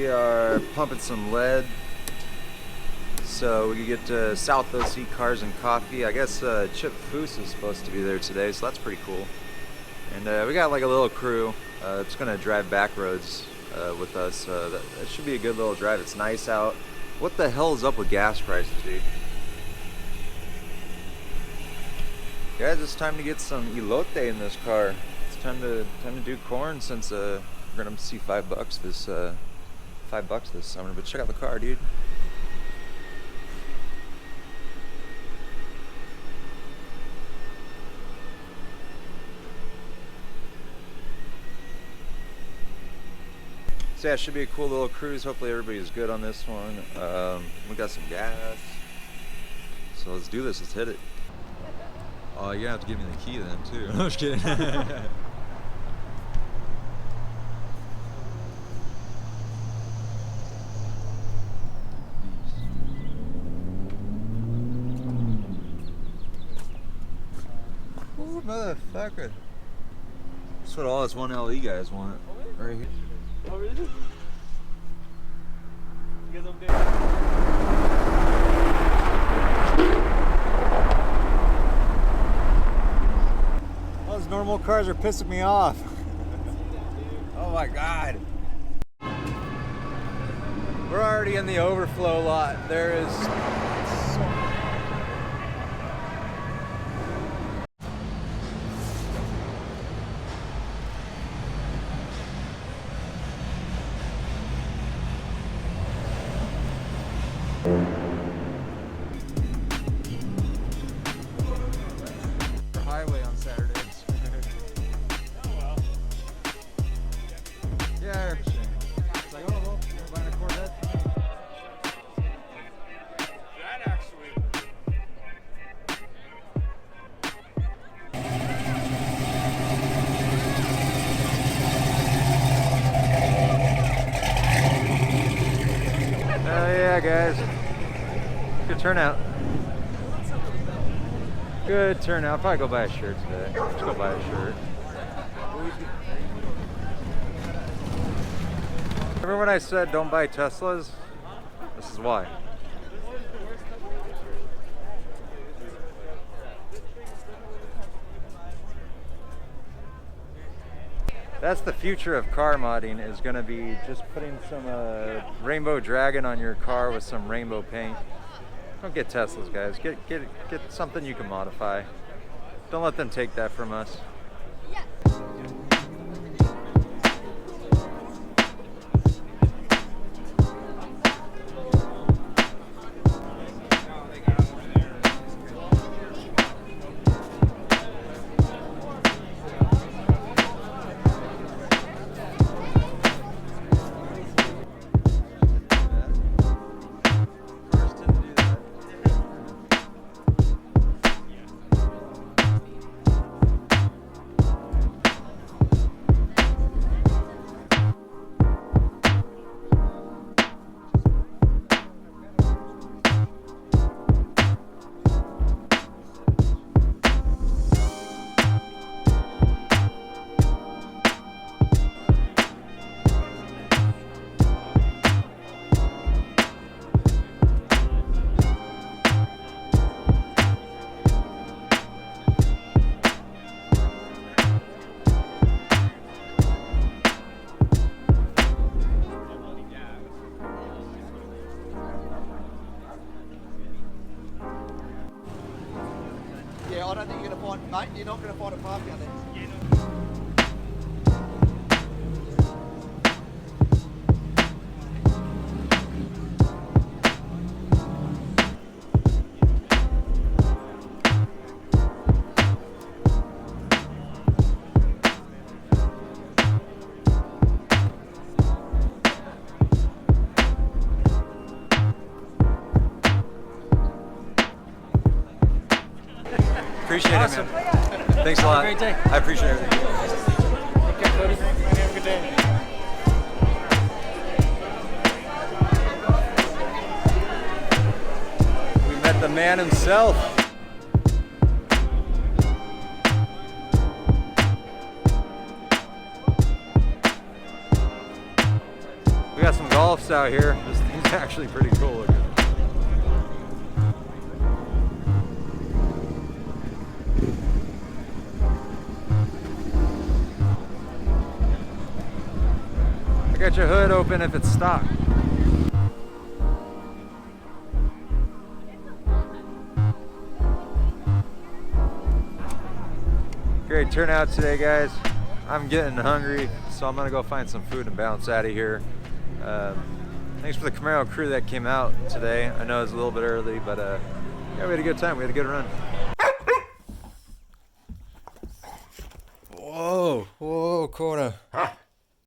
We are pumping some lead so we can get to South OC Cars and Coffee. I guess Chip Foose is supposed to be there today, so that's pretty cool. And we got like a little crew that's gonna drive back roads with us. That should be a good little drive. It's nice out. What the hell is up with gas prices, dude? Guys, it's time to get some elote in this car. It's time to do corn since we're gonna see $5 this $5 this summer. But check out the car, dude. So yeah, it should be a cool little cruise. Hopefully everybody's good on this one. We got some gas. So let's do this, let's hit it. Oh, you're gonna have to give me the key then too. I'm just kidding. Ooh, motherfucker. That's what all us 1LE guys want. Right here. Oh, really? You guys up there? Those normal cars are pissing me off. Oh my god. We're already in the overflow lot. There is so highway on Saturdays. Oh, well. Yeah, it's like, oh, well, we're buying a Corvette. That actually. Oh yeah, guys. Good turnout. Good turnout. I'll probably go buy a shirt today. Just go buy a shirt. Remember when I said don't buy Teslas? This is why. That's the future of car modding, is going to be just putting some Rainbow Dragon on your car with some rainbow paint. Don't get Teslas, guys. Get something you can modify. Don't let them take that from us. Yeah, I don't think you're going to find, mate, you're not going to find a park out there. Yeah, no. Appreciate Awesome. it, man. Thanks a lot. Have a great day. I appreciate everything. Okay, buddy. Have a good day. We met the man himself. We got some golf out here. This thing's actually pretty cool looking. I got your hood open if it's stock. Great turnout today, guys. I'm getting hungry, so I'm gonna go find some food and bounce out of here. Thanks for the Camaro crew that came out today. I know it's a little bit early, but yeah, we had a good time. We had a good run. Whoa, whoa, Kona.